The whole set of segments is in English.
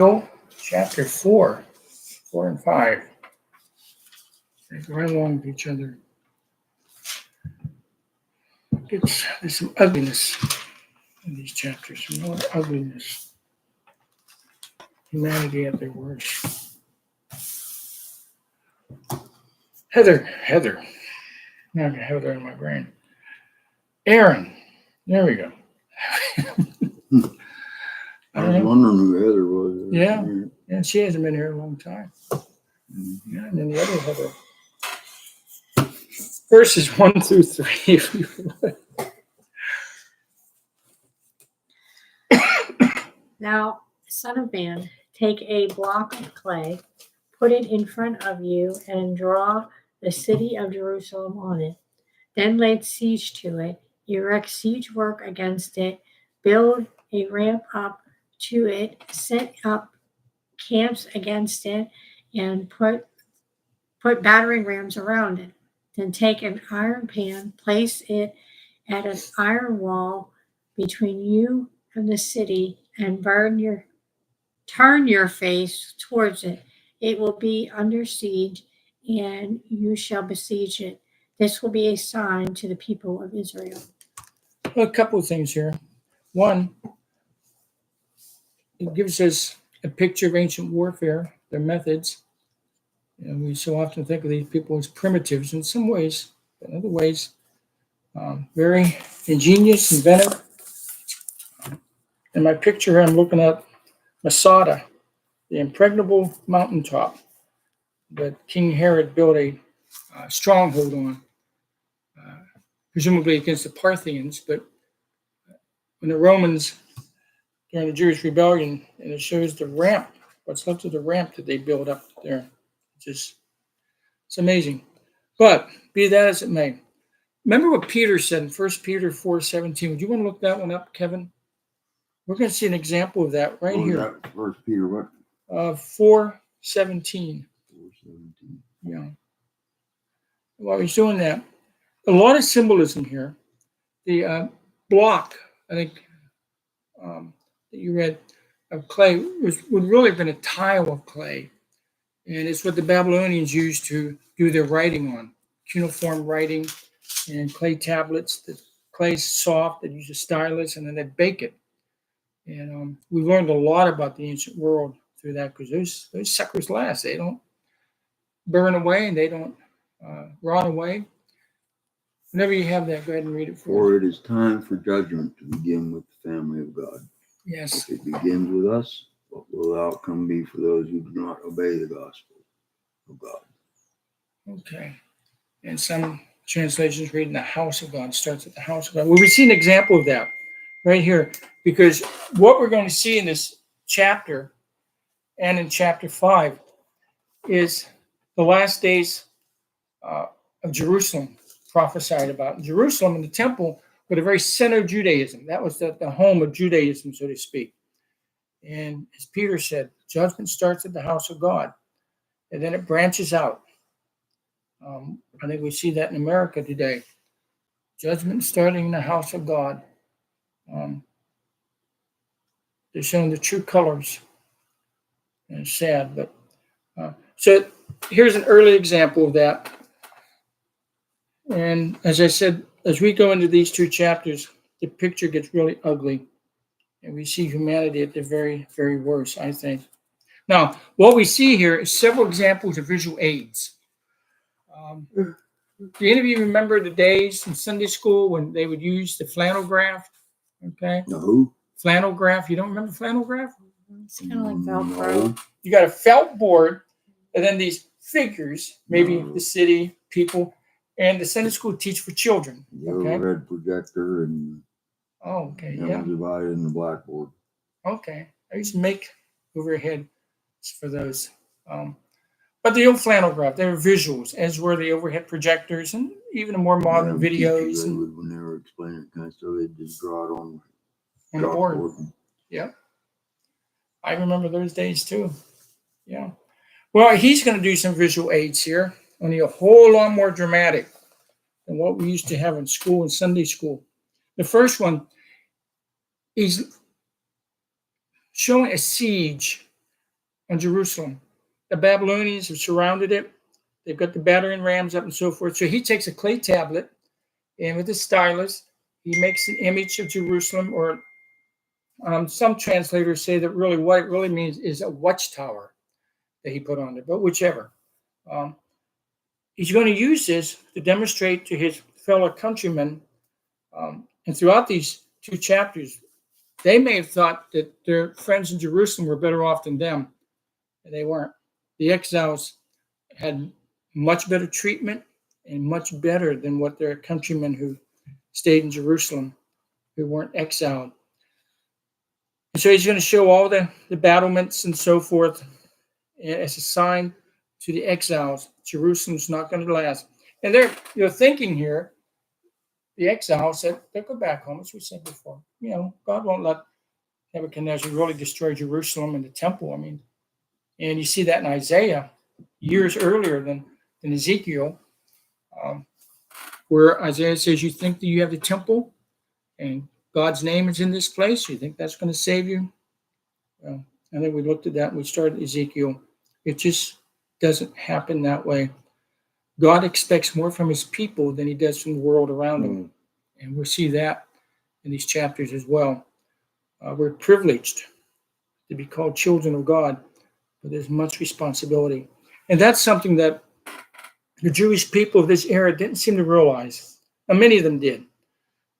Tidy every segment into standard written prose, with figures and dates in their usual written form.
Chapter 4 and 5. They go right along with each other. There's some ugliness in these chapters, some more ugliness. Humanity at their worst. Heather. Now I got Heather in my brain. Aaron. There we go. I was wondering who Heather was. Yeah, and she hasn't been here a long time. Yeah, and then the other Heather. Verses 1 through 3, if you would. Now, son of man, take a block of clay, put it in front of you, and draw the city of Jerusalem on it. Then lay siege to it, erect siege work against it, build a ramp up to it, set up camps against it, and put battering rams around it. Then take an iron pan, place it at an iron wall between you and the city, and turn your face towards it. It will be under siege, and you shall besiege it. This will be a sign to the people of Israel. Well, a couple of things here. One, it gives us a picture of ancient warfare, their methods. And we so often think of these people as primitives in some ways, but in other ways, very ingenious, inventive. In my picture, I'm looking at Masada, the impregnable mountaintop that King Herod built a stronghold on, presumably against the Parthians. But when the Romans, during the Jewish rebellion, and it shows the ramp, what's left of the ramp that they built up there. It's amazing. But be that as it may, remember what Peter said in 1 Peter 4:17. Would you want to look that one up, Kevin? We're going to see an example of that right here. That 1 Peter what? 4:17. 4:17. Yeah. While he's doing that, a lot of symbolism here. The block, I think, that you read of clay would really have been a tile of clay. And it's what the Babylonians used to do their writing on, cuneiform writing and clay tablets. The clay's soft, they'd use a stylus, and then they'd bake it. And we learned a lot about the ancient world through that, because those suckers last. They don't burn away, and they don't rot away. Whenever you have that, go ahead and read it For it is time for judgment to begin with the family of God. Yes. If it begins with us, what will the outcome be for those who do not obey the gospel of God? Okay. And some translations read in the house of God, starts at the house of God. Well, we see an example of that right here, because what we're going to see in this chapter and in chapter 5 is the last days of Jerusalem prophesied about. And Jerusalem and the temple were the very center of Judaism. That was the home of Judaism, so to speak. And as Peter said, judgment starts at the house of God, and then it branches out. I think we see that in America today. Judgment starting in the house of God. They're showing the true colors. And it's sad, but so here's an early example of that. And as I said, as we go into these two chapters, the picture gets really ugly. And we see humanity at the very, very worst, I think. Now, what we see here is several examples of visual aids. Do any of you remember the days in Sunday school when they would use the flannel graph? Okay. The who? Flannel graph. You don't remember flannel graph? It's kind of like Velcro. You got a felt board, and then these figures, maybe the city, people, and the Sunday school teach for children. The Okay. overhead projector and Okay. that Yeah. was divided in the blackboard. Okay. I used to make overhead for those. But the old flannel graph, they were visuals, as were the overhead projectors and even the more modern videos. When they were explaining it kind of stuff, they'd just draw it on the board. Yeah. I remember those days too. Yeah. Well, he's going to do some visual aids here, only a whole lot more dramatic than what we used to have in school and Sunday school. The first one, he's showing a siege on Jerusalem. The Babylonians have surrounded it. They've got the battering rams up and so forth. So he takes a clay tablet, and with his stylus, he makes an image of Jerusalem, or some translators say that really what it really means is a watchtower that he put on there, but whichever. Um, he's going to use this to demonstrate to his fellow countrymen, and throughout these 2 chapters, they may have thought that their friends in Jerusalem were better off than them, and they weren't. The exiles had much better treatment and much better than what their countrymen who stayed in Jerusalem, who weren't exiled. And so he's going to show all the battlements and so forth as a sign to the exiles. Jerusalem's not going to last. And they're thinking here, the exiles said, they'll go back home, as we said before. God won't let Nebuchadnezzar really destroy Jerusalem and the temple. And you see that in Isaiah, years earlier than Ezekiel, where Isaiah says, you think that you have the temple and God's name is in this place? You think that's going to save you? Well, and then we looked at that and we started Ezekiel. It just doesn't happen that way. God expects more from his people than he does from the world around him. And we'll see that in these chapters as well. We're privileged to be called children of God, but there's much responsibility. And that's something that the Jewish people of this era didn't seem to realize. Now, many of them did,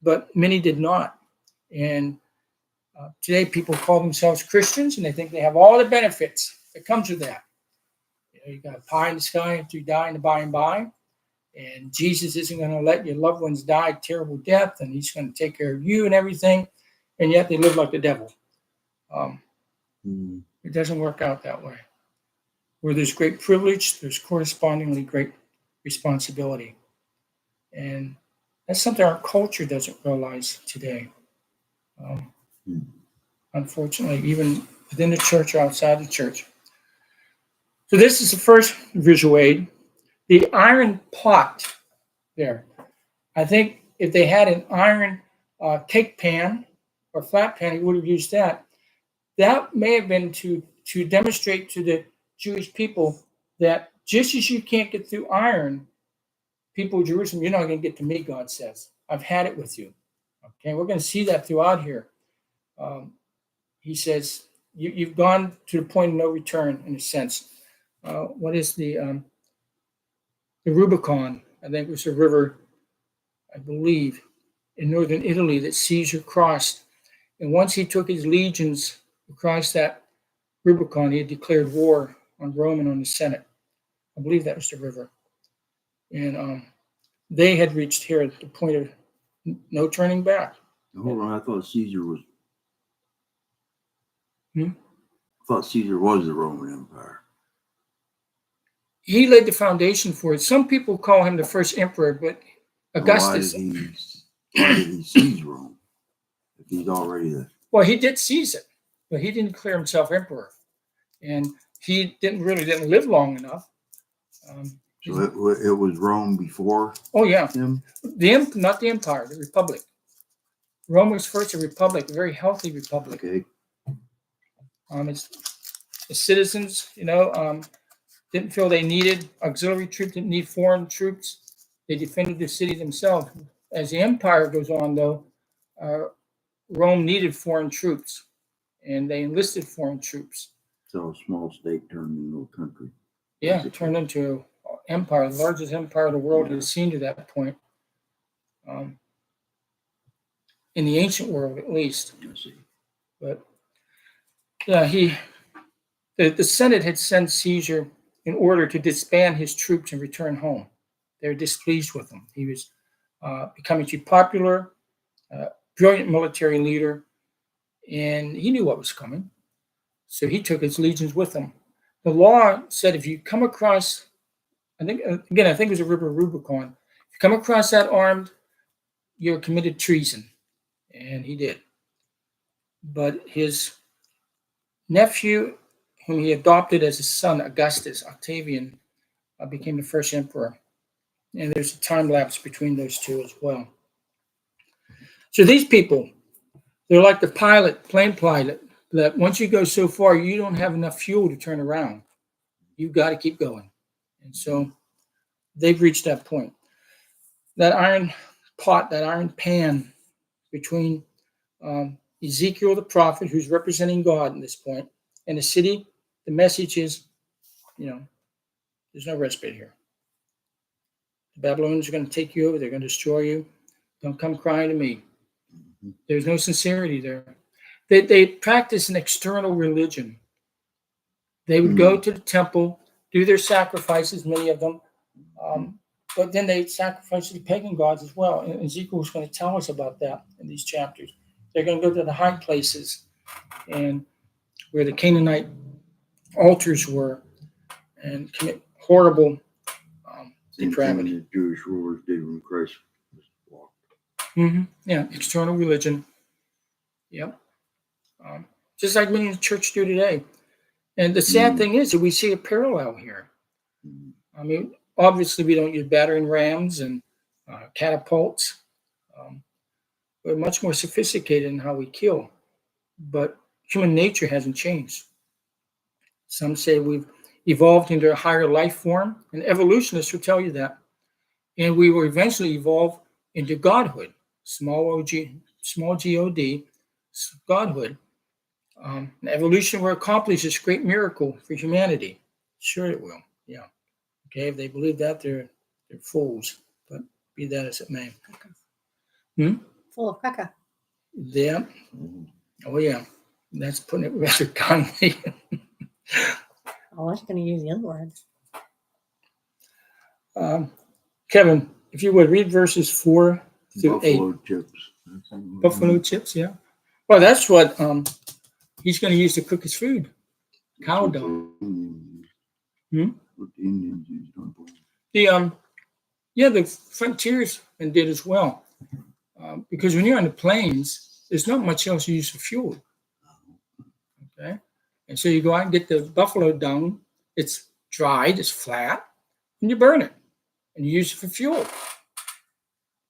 but many did not. And today people call themselves Christians, and they think they have all the benefits that comes with that. You got a pie in the sky after you die in the by and by. And Jesus isn't going to let your loved ones die a terrible death, and he's going to take care of you and everything. And yet they live like the devil. It doesn't work out that way. Where there's great privilege, there's correspondingly great responsibility. And that's something our culture doesn't realize today. Unfortunately, even within the church or outside the church. So this is the first visual aid. The iron pot there. I think if they had an iron cake pan or flat pan, he would have used that. That may have been to demonstrate to the Jewish people that just as you can't get through iron, people of Jerusalem, you're not going to get to me, God says. I've had it with you. Okay, we're going to see that throughout here. He says, you've gone to the point of no return, in a sense. What is the Rubicon? I think it was a river, I believe, in northern Italy that Caesar crossed. And once he took his legions across that Rubicon, he had declared war on Rome and on the Senate. I believe that was the river. And they had reached here at the point of no turning back. Hold on, I thought Caesar was. I thought Caesar was the Roman Empire. He laid the foundation for it. Some people call him the first emperor, but Augustus. Why did he seize Rome? If he's already there. Well, he did seize it, but he didn't declare himself emperor, and he didn't live long enough. So it was Rome before. Oh yeah, him? Not the empire, the republic. Rome was first a republic, a very healthy republic. Okay. The citizens, didn't feel they needed auxiliary troops, didn't need foreign troops. They defended the city themselves. As the empire goes on, though, Rome needed foreign troops, and they enlisted foreign troops. So a small state turned into a country. Yeah, it turned into an empire, the largest empire the world had seen to that point. In the ancient world, at least. I see. But yeah, the Senate had sent Caesar in order to disband his troops and return home. They were displeased with him. He was becoming too popular, brilliant military leader, and he knew what was coming. So he took his legions with him. The law said if you come across, I think it was a river Rubicon. If you come across that armed, you're committed treason. And he did. But his nephew, whom he adopted as his son, Augustus, Octavian, became the first emperor. And there's a time lapse between those two as well. So these people, they're like the plane pilot That once you go so far, you don't have enough fuel to turn around. You've got to keep going. And so they've reached that point. That iron pot, that iron pan between Ezekiel the prophet, who's representing God at this point, and the city, the message is, there's no respite here. The Babylonians are going to take you over. They're going to destroy you. Don't come crying to me. There's no sincerity there. They practice an external religion. They would go to the temple, do their sacrifices, many of them, but then they sacrifice to the pagan gods as well. And Ezekiel is going to tell us about that in these chapters. They're going to go to the high places and where the Canaanite altars were and commit horrible depravity. The Jewish rulers did when Christ walked. Yeah, external religion. Yep. Just like many in the church do today. And the sad thing is that we see a parallel here. I mean, obviously we don't use battering rams and catapults. We're much more sophisticated in how we kill. But human nature hasn't changed. Some say we've evolved into a higher life form, and evolutionists will tell you that. And we will eventually evolve into godhood, small G-O-D, godhood. And evolution will accomplish this great miracle for humanity. Sure it will, yeah. Okay, if they believe that, they're fools, but be that as it may. Full of caca. Yeah. Oh, yeah. That's putting it rather kindly. I was going to use the other words. Kevin, if you would read verses 4 through 8. Buffalo chips. Buffalo chips, yeah. Well, that's what he's going to use to cook his food. Cow dung. What the Indians used on board. The frontiersmen did as well. Because when you're on the plains, there's not much else you use for fuel. Okay? And so you go out and get the buffalo dung. It's dried, it's flat, and you burn it. And you use it for fuel.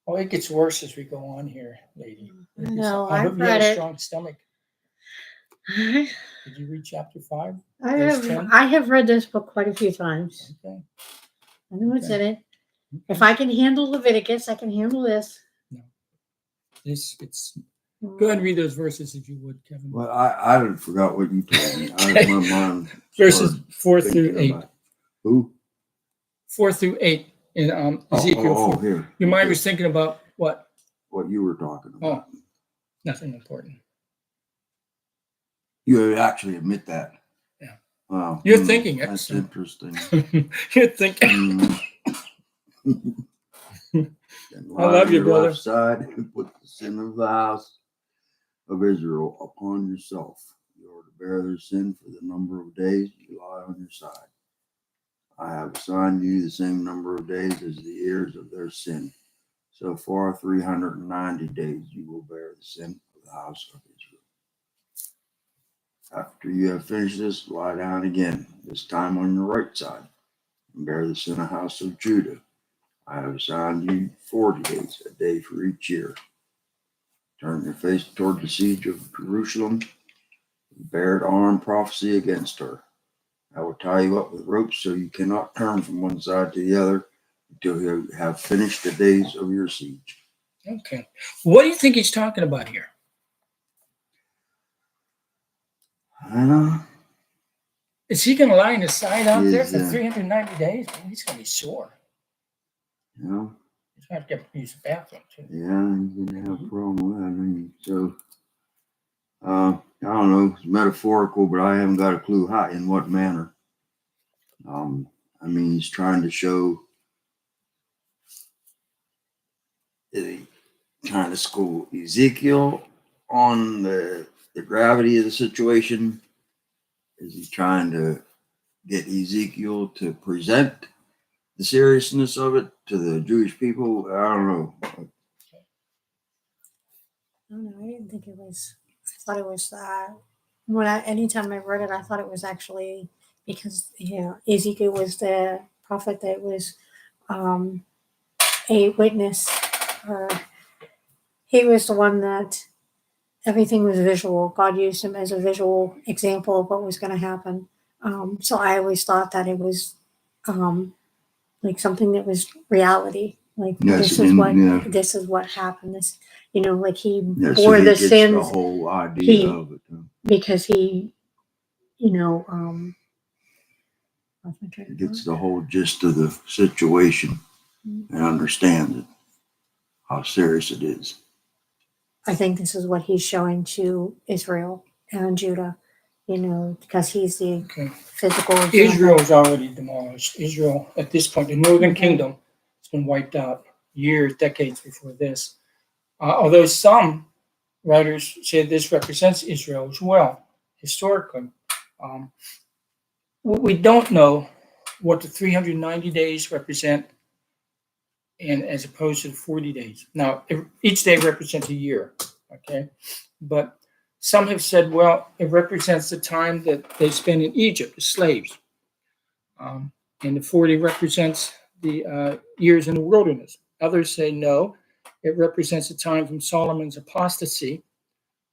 Oh, it gets worse as we go on here, lady. No, I hope I've you have read a it. strong stomach. I Did you read chapter 5? Verse 10? have read this book quite a few times. Okay. I know what's in it. If I can handle Leviticus, I can handle this. It's go ahead and read those verses if you would, Kevin. Well, I forgot what you told me. My mind Verses started 4 through 8. about- Who? 4 through 8 in Ezekiel. Oh, here. Your mind Okay. was thinking about what? What you were talking about. Oh, nothing important. You actually admit that. Yeah. Wow. You're thinking it. That's So. interesting. You're thinking. I love you, brother. Left side and put the sin of the house of Israel upon yourself. You are to bear their sin for the number of days you lie on your side. I have assigned you the same number of days as the years of their sin. So far, 390 days you will bear the sin of the house of Israel. After you have finished this, lie down again, this time on your right side, and bear the sin of the house of Judah. I have assigned you 40 days, a day for each year. Turn your face toward the siege of Jerusalem, and bear an armed prophecy against her. I will tie you up with ropes so you cannot turn from one side to the other until you have finished the days of your siege. Okay. What do you think he's talking about here? Is he going to lie in his side out there for 390 days? Man, he's going to be sore. You know? He's going to have to use the bathroom, too. Yeah, you're going to have a problem with that. I mean, so, I don't know, it's metaphorical, but I haven't got a clue how, in what manner. I mean, he's trying to show trying to school Ezekiel on the gravity of the situation. Is he trying to get Ezekiel to present the seriousness of it to the Jewish people? I don't know. I don't know. I didn't think it was. I thought it was. Anytime I read it, I thought it was actually because Ezekiel was the prophet that was a witness, or he was the one that everything was visual. God used him as a visual example of what was going to happen. So I always thought that it was like something that was reality. Like Yes, this is and, what yeah. this is what happened. This, you know, like he Yeah, so bore he the gets sins the whole idea he- of it. because he, you know, lost my train He of gets thought. the whole gist of the situation and understands it, how serious it is. I think this is what he's showing to Israel and Judah, you know, because he's the Okay. physical example. Israel is already demolished. Israel, at this point, the northern Okay. kingdom has been wiped out years, decades before this. Although some writers say this represents Israel as well, historically. We don't know what the 390 days represent, and as opposed to the 40 days. Now, each day represents a year, okay? But some have said, well, it represents the time that they spent in Egypt as slaves. And the 40 represents the years in the wilderness. Others say no, it represents the time from Solomon's apostasy.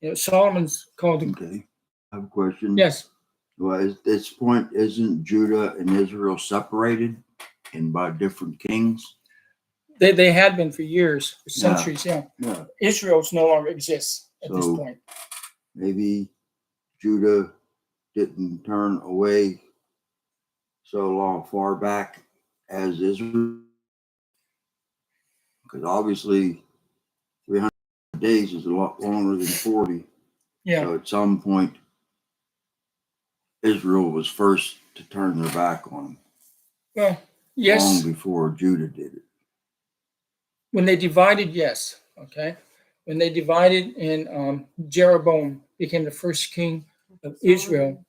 You know, Solomon's called. Okay. I have a question. Yes. Well, at this point, isn't Judah and Israel separated and by different kings? They had been for years, for Yeah. centuries. Yeah. Yeah. Israel no longer exists at this So point. maybe Judah didn't turn away so long far back as Israel, because obviously 300 days is a lot longer than 40. Yeah. So at some point, Israel was first to turn their back on him. Well, yes. Long before Judah did it. When they divided, yes. Okay. When they divided and Jeroboam became the first king of Israel.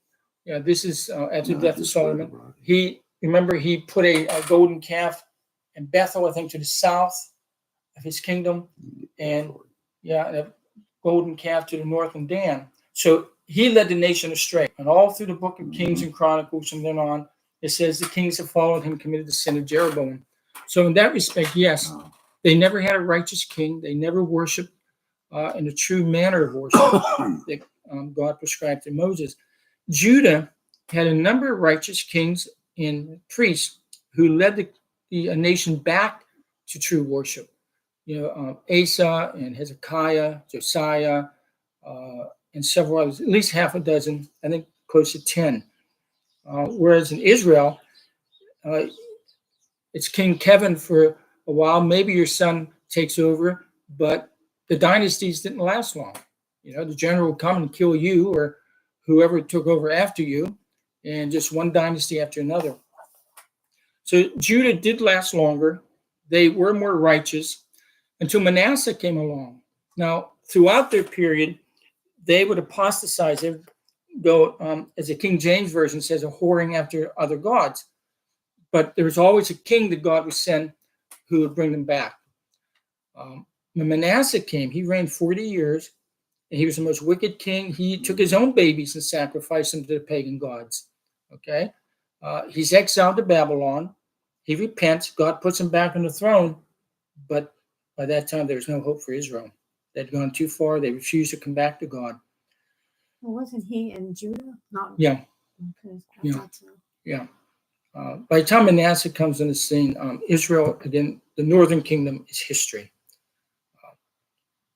Yeah, this is after the death of Solomon. He put a golden calf in Bethel, I think, to the south of his kingdom, and a golden calf to the north in Dan. So he led the nation astray. And all through the book of Kings and Chronicles and then on, it says the kings that followed him committed the sin of Jeroboam. So in that respect, yes, they never had a righteous king. They never worshiped in a true manner of worship that God prescribed to Moses. Judah had a number of righteous kings and priests who led the nation back to true worship. You know, Asa and Hezekiah, Josiah, and several others, at least half a dozen, I think close to 10. Whereas in Israel, it's King Kevin for a while. Maybe your son takes over, but the dynasties didn't last long. You know, the general would come and kill you or whoever took over after you, and just one dynasty after another. So Judah did last longer. They were more righteous until Manasseh came along. Now, throughout their period, they would apostatize. They would go, as the King James Version says, a whoring after other gods. But there was always a king that God would send who would bring them back. When Manasseh came, he reigned 40 years, and he was the most wicked king. He took his own babies and sacrificed them to the pagan gods. Okay? He's exiled to Babylon. He repents. God puts him back on the throne. But by that time, there was no hope for Israel. They'd gone too far. They refused to come back to God. Well, wasn't he in Judah? Not. Yeah. Okay. Yeah. Yeah. By the time Manasseh comes on the scene, Israel, again, the northern kingdom is history.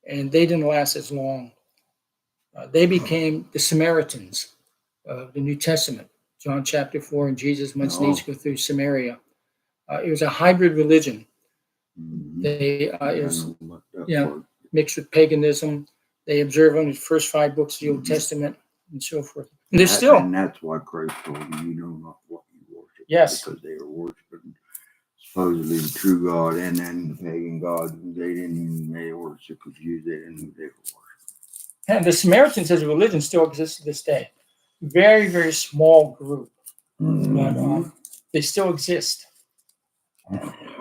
And they didn't last as long. They became the Samaritans of the New Testament. John chapter 4, and Jesus must needs go through Samaria. It was a hybrid religion. They mixed with paganism. They observe only the first 5 books of the Old Testament and so forth. And they're still. And that's why Christ told them, you know not what you worship. Yes. Because they were worshiping supposedly the true God and then the pagan gods. They didn't even, they worship confused. They didn't know they were worshiping. And the Samaritans as a religion still exists to this day. Very, very small group, but they still exist.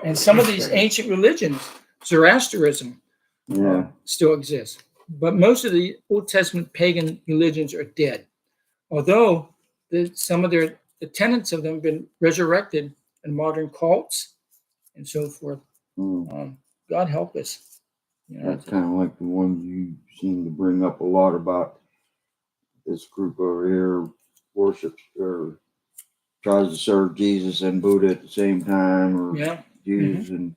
And some of these ancient religions, Zoroastrianism, still exists. But most of the Old Testament pagan religions are dead. Although some of the tenets of them have been resurrected in modern cults and so forth. God help us. That's kind of like the ones you seem to bring up a lot about this group over here worships or tries to serve Jesus and Buddha at the same time, or Yeah. Jesus and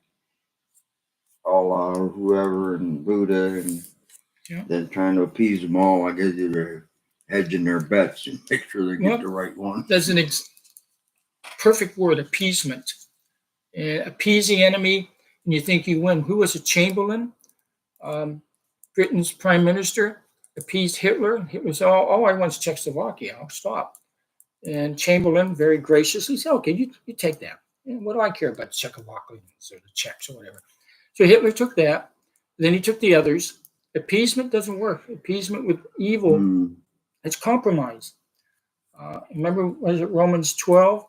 Allah or whoever and Buddha, and then trying to appease them all. I guess they're hedging their bets and make sure they get the right one. That's an perfect word, appeasement. Appease the enemy, and you think you win. Who was it? Chamberlain, Britain's prime minister, appeased Hitler. Hitler said, "Oh, I want Czechoslovakia. I'll stop." And Chamberlain very graciously said, "Okay, you take that. And what do I care about Czechoslovakians or the Czechs or whatever?" So Hitler took that. Then he took the others. Appeasement doesn't work. Appeasement with evil, it's compromise. Remember, was it Romans 12?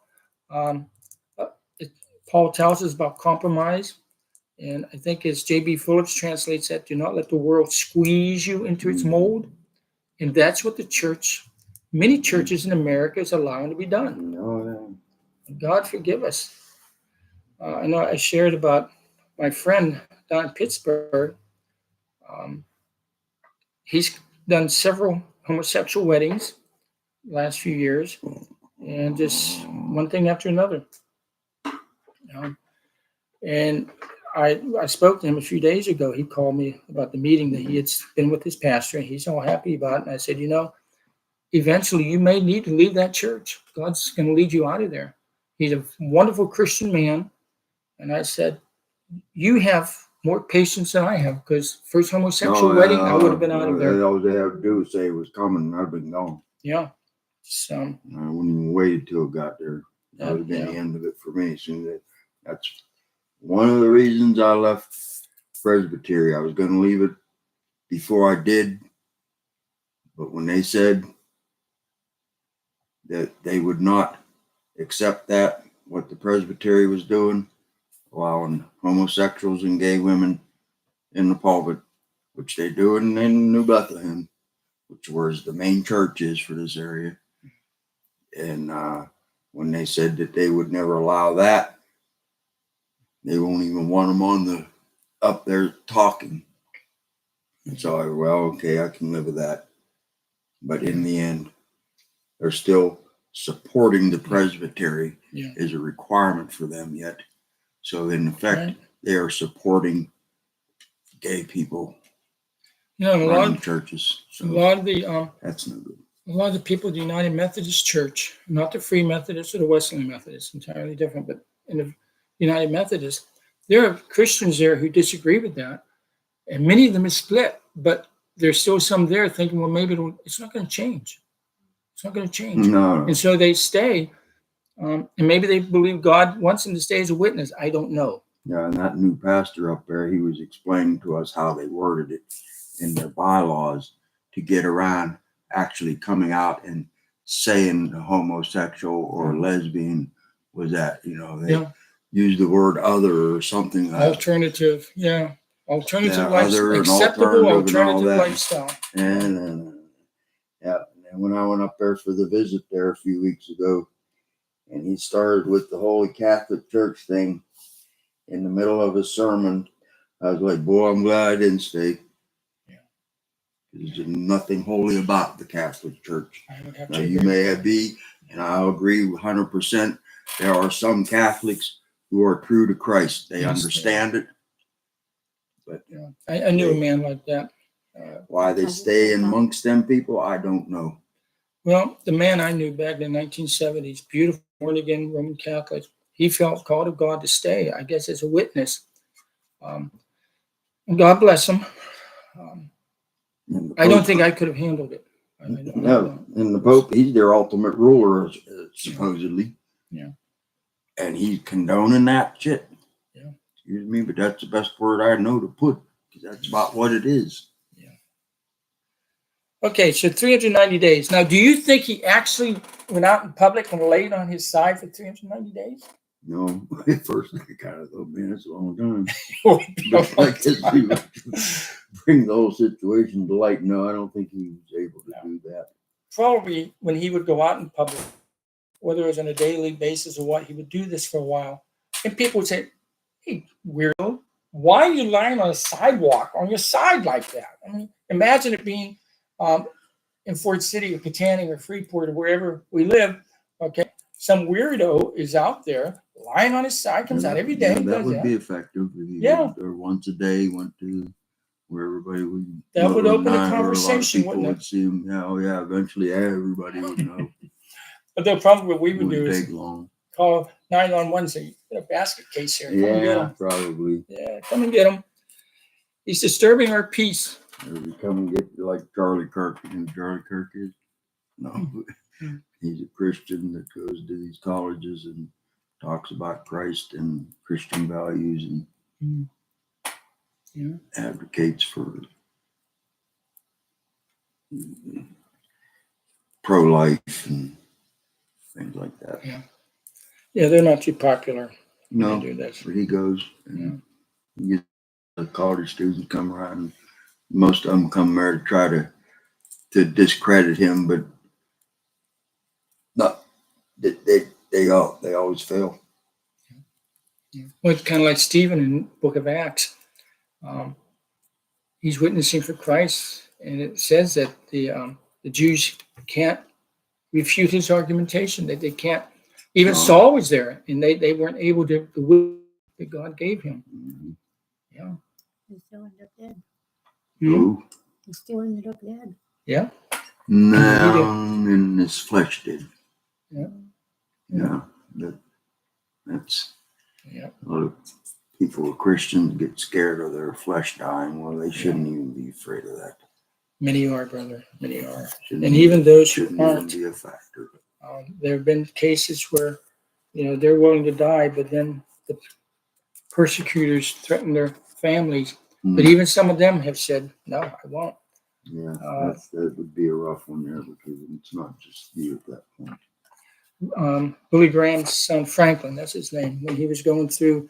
Paul tells us about compromise. And I think as J.B. Phillips translates that, do not let the world squeeze you into its mold. And that's what the church, many churches in America, is allowing to be done. God forgive us. I know I shared about my friend down in Pittsburgh. He's done several homosexual weddings the last few years, and just one thing after another. And I spoke to him a few days ago. He called me about the meeting that he had been with his pastor, and he's all happy about it. And I said, eventually you may need to leave that church. God's going to lead you out of there. He's a wonderful Christian man. And I said, you have more patience than I have, because first homosexual wedding, I would have been out of there. All they have to do is say it was coming, and I'd been gone. Yeah. So I wouldn't even wait until it got there. That would have been the end of it for me. So that's one of the reasons I left Presbytery. I was going to leave it before I did, but when they said that they would not accept that, what the Presbytery was doing, allowing homosexuals and gay women in the pulpit, which they do in New Bethlehem, which was the main church is for this area. And when they said that they would never allow that, they won't even want them on the up there talking. And so okay, I can live with that. But in the end, they're still supporting the Presbytery is a requirement for them yet. So in effect, they are supporting gay people. A lot of churches. So a lot of the that's no good. A lot of the people of the United Methodist Church, not the Free Methodists or the Wesleyan Methodists, entirely different, but in the United Methodist, there are Christians there who disagree with that. And many of them are split, but there's still some there thinking, well, maybe it's not going to change. It's not going to change. No. And so they stay. And maybe they believe God wants them to stay as a witness. I don't know. Yeah, and that new pastor up there, he was explaining to us how they worded it in their bylaws to get around actually coming out and saying homosexual or lesbian was that, they used the word other or something. Alternative, alternative lifestyle, acceptable alternative lifestyle. And when I went up there for the visit there a few weeks ago, and he started with the Holy Catholic Church thing in the middle of his sermon, I was like, boy, I'm glad I didn't stay. There's nothing holy about the Catholic Church. Now, you may be, and I'll agree 100%. There are some Catholics who are true to Christ. They understand it. But I knew a man like that. Why they stay amongst them people, I don't know. Well, the man I knew back in the 1970s, beautiful, born-again Roman Catholic, he felt called of God to stay, I guess, as a witness. And God bless him. I don't think I could have handled it. No, and the Pope, he's their ultimate ruler, supposedly. Yeah. And he's condoning that shit. Yeah. Excuse me, but that's the best word I know to put, because that's about what it is. Yeah. Okay, so 390 days. Now, do you think he actually went out in public and laid on his side for 390 days? No, at first I kind of thought, man, that's a long time. But I guess he would bring the whole situation to light. No, I don't think he was able to do that. Probably when he would go out in public, whether it was on a daily basis or what, he would do this for a while. And people would say, hey, weirdo, Why are you lying on a sidewalk on your side like that? I mean, imagine it being in Fort City or Katanning or Freeport or wherever we live. Okay, some weirdo is out there lying on his side, comes out every day. Yeah, and that does would that. be effective. If you Yeah. or once a day went to where everybody would. That would open a where conversation, a lot of people wouldn't it? would see him. Yeah, oh yeah, eventually everybody would know. But the problem what we It would do wouldn't is take long. call 911 and say, "Got a basket case here. Come and get him. Probably. Yeah, come and get him. He's disturbing our peace." Or we come and get like Charlie Kirk. You know who Charlie Kirk is? No. Mm. He's a Christian that goes to these colleges and talks about Christ and Christian values and Mm. Yeah. advocates for pro-life and things like that. Yeah, they're not too popular. No, They do this. where he goes and he gets the college students come around. And most of them come there to try to discredit him, but not. They always fail. Well, it's kind of like Stephen in the Book of Acts. He's witnessing for Christ, and it says that the Jews can't refute his argumentation. That they can't. Even No. Saul was there, and they weren't able to the will that God gave him. Mm-hmm. Yeah. He still ended up dead. Who? He still ended up dead. Yeah. No, and his flesh did. Yeah. Yeah. That's Yeah. a lot of people who are Christians get scared of their flesh dying. Well, they shouldn't even be afraid of that. Many are, brother. Many are. Shouldn't And even those who shouldn't even aren't. be a factor. There have been cases where, they're willing to die, but then the persecutors threaten their families. But Mm. even some of them have said, "No, I won't." Yeah, that would be a rough one there because it's not just you at that point. Billy Graham's son Franklin, that's his name, when he was going through,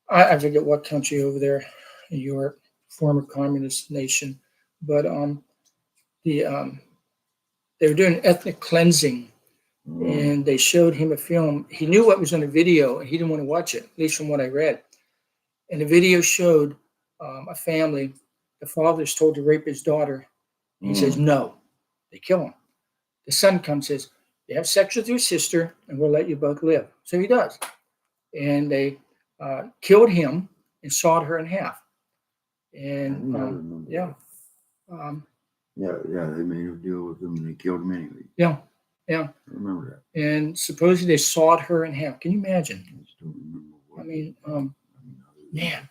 I forget what country over there in Europe, former communist nation, but they were doing ethnic cleansing, and they showed him a film. He knew what was on the video, and he didn't want to watch it, at least from what I read. And the video showed a family. The father's told to rape his daughter. He says no. They kill him. The son comes and says, "You have sex with your sister, and we'll let you both live." So he does. And they killed him and sawed her in half. And I remember yeah. Yeah, they made a deal with him and they killed him anyway. Yeah. I remember that. And supposedly they sawed her in half. Can you imagine? I just don't remember what. I mean, man,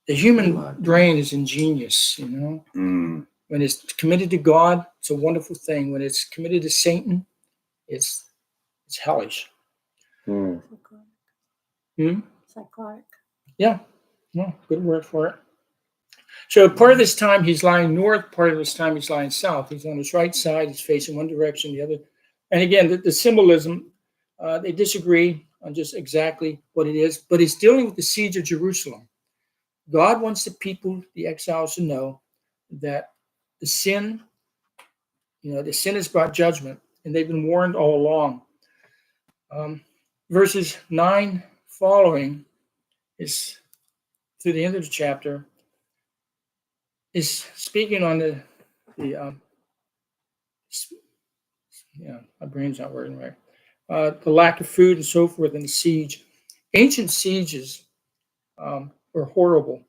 the human brain is ingenious, Mm. When it's committed to God, it's a wonderful thing. When it's committed to Satan, it's hellish. Mm. Psychotic. Yeah, good word for it. So part of this time he's lying north, part of this time he's lying south. He's on his right side, he's facing one direction, the other. And again, the symbolism, they disagree on just exactly what it is, but he's dealing with the siege of Jerusalem. God wants the people, the exiles, to know that the sin has brought judgment, and they've been warned all along. Verses 9 following is through the end of the chapter is speaking on the my brain's not working right. The lack of food and so forth, and the siege. Ancient sieges were horrible,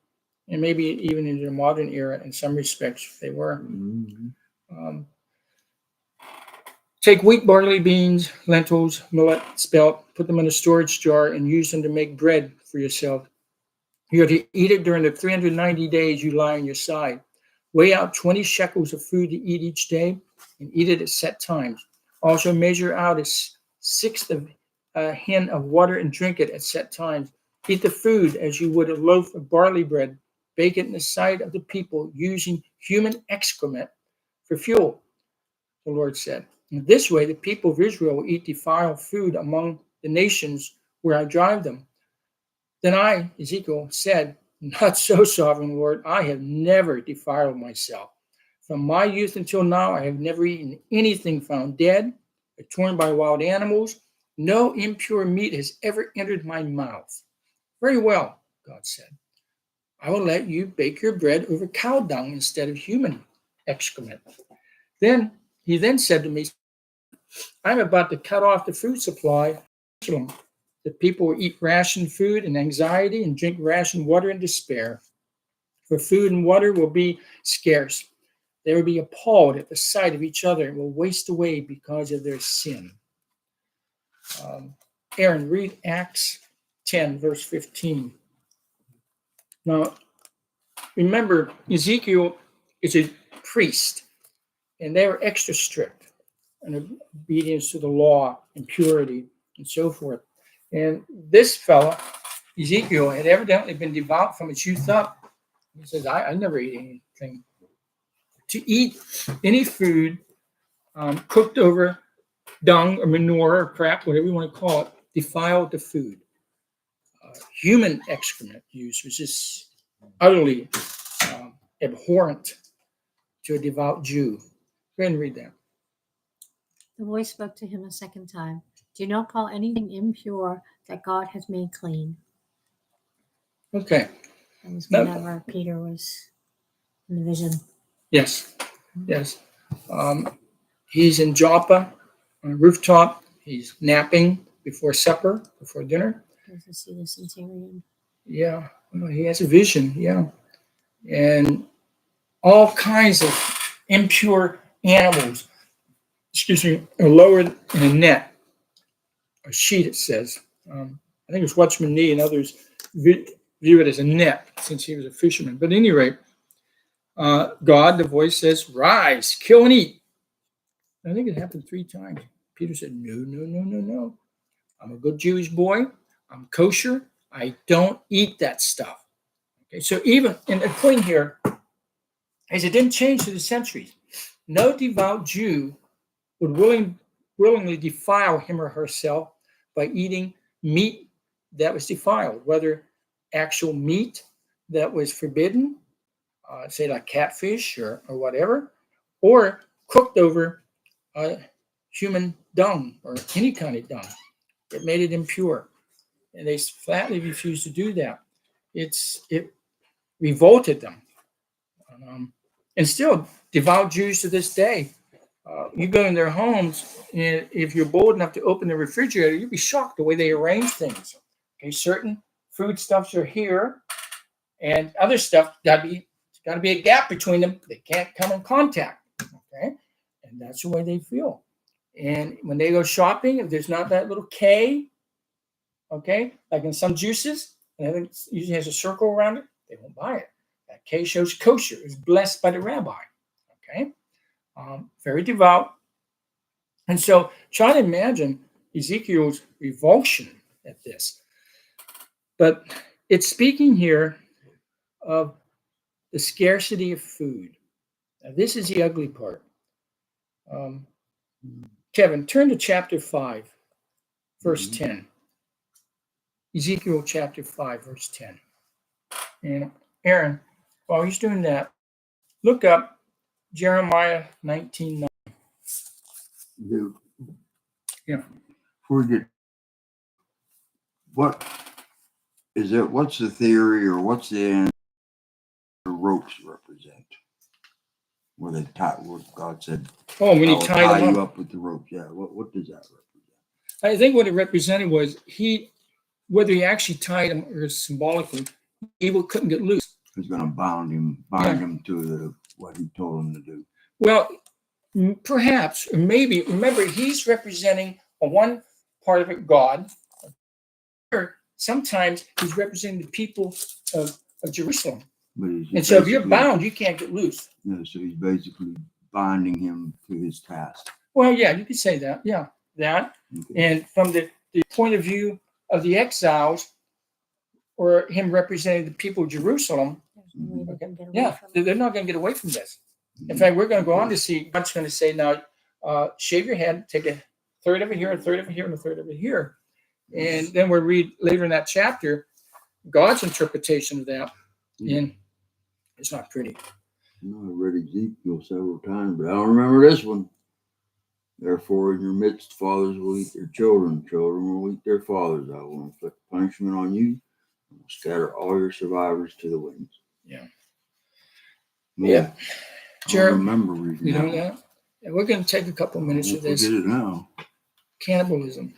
and maybe even in the modern era, in some respects, they were. Mm-hmm. Take wheat, barley, beans, lentils, millet, spelt, put them in a storage jar, and use them to make bread for yourself. You are to eat it during the 390 days you lie on your side. Weigh out 20 shekels of food to eat each day, and eat it at set times. Also measure out a sixth of a hin of water and drink it at set times. Eat the food as you would a loaf of barley bread. Bake it in the sight of the people, using human excrement for fuel, the Lord said. In this way, the people of Israel will eat defiled food among the nations where I drive them. Then I, Ezekiel, said, "Not so, sovereign Lord. I have never defiled myself. From my youth until now, I have never eaten anything found dead or torn by wild animals. No impure meat has ever entered my mouth." Very well, God said. I will let you bake your bread over cow dung instead of human excrement. Then he then said to me, I'm about to cut off the food supply. The people will eat rationed food in anxiety and drink rationed water in despair. For food and water will be scarce. They will be appalled at the sight of each other and will waste away because of their sin. Aaron, read Acts 10, verse 15. Now, remember, Ezekiel is a priest, and they were extra strict in obedience to the law and purity and so forth. And this fella, Ezekiel, had evidently been devout from his youth up. He says, I never ate anything. To eat any food cooked over dung or manure or crap, whatever you want to call it, defiled the food. Human excrement use was just utterly abhorrent to a devout Jew. Go ahead and read that. The voice spoke to him a second time. Do not call anything impure that God has made clean. Okay. That was No. whenever Peter was in the vision. Yes. Yes. He's in Joppa on a rooftop. He's napping before supper, before dinner. Goes to see the centurion. Yeah. Well, he has a vision. Yeah. And all kinds of impure animals, are lowered in a net, a sheet, it says. I think it's Watchman Nee and others view it as a net since he was a fisherman. But at any rate, God, the voice says, rise, kill and eat. I think it happened 3 times. Peter said, no. I'm a good Jewish boy. I'm kosher. I don't eat that stuff. Okay, so even in the point here is it didn't change through the centuries. No devout Jew would willingly defile him or herself by eating meat that was defiled, whether actual meat that was forbidden, say like catfish or whatever, or cooked over human dung or any kind of dung that made it impure. And they flatly refused to do that. It revolted them. And still, devout Jews to this day, you go in their homes, and if you're bold enough to open the refrigerator, you'd be shocked the way they arrange things. Okay, certain foodstuffs are here, and other stuff got to be a gap between them. They can't come in contact. Okay, and that's the way they feel. And when they go shopping, if there's not that little K, okay, like in some juices, and I think it usually has a circle around it, they won't buy it. That K shows kosher, is blessed by the rabbi. Okay, very devout. And so try to imagine Ezekiel's revulsion at this. But it's speaking here of the scarcity of food. Now, this is the ugly part. Kevin, turn to chapter 5, verse 10. Ezekiel chapter 5, verse 10. And Aaron, while he's doing that, look up Jeremiah 19:9. Yeah. Before we get, what's the theory or what's the end the ropes represent? Where they tie, what God said, Oh, when I he will tied tie him you up. up with the ropes. Yeah, what does that represent? I think what it represented was whether he actually tied him or symbolically, evil couldn't get loose. He's going to bind him to what he told him to do. Well, perhaps, or maybe, remember, he's representing on one part of it, God. Sometimes he's representing the people of Jerusalem. And so if you're bound, you can't get loose. Yeah, so he's basically binding him to his task. Well, yeah, you could say that. Yeah, that. Okay. And from the point of view of the exiles, or him representing the people of Jerusalem, okay, yeah, they're not going to get away from this. In fact, we're going to go on to see, God's going to say, now, shave your head, take a third of it here, a third of it here, and a third of it here. And then we'll read later in that chapter God's interpretation of that. And it's not pretty. I read Ezekiel several times, but I don't remember this one. Therefore, in your midst, fathers will eat their children, children will eat their fathers. I will inflict punishment on you, and will scatter all your survivors to the winds. Yeah. Yeah. I Jared, don't remember reading you know that. that? Yeah, we're going to take a couple minutes We'll of this. forget it now. Cannibalism.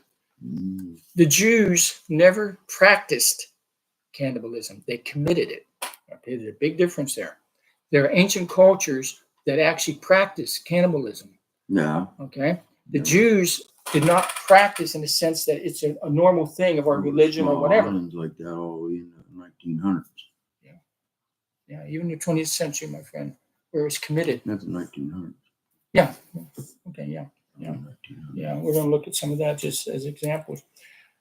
Mm. The Jews never practiced cannibalism. They committed it. Okay, there's a big difference there. There are ancient cultures that actually practice cannibalism. Yeah. Okay, the Yeah. Jews did not practice in the sense that it's a normal thing of our religion or Small whatever. islands like that all the way in the 1900s. Yeah, even the 20th century, my friend, where it was committed. That's the 1900s. Yeah. Okay. Yeah. Yeah. 1900s. Yeah. We're going to look at some of that just as examples.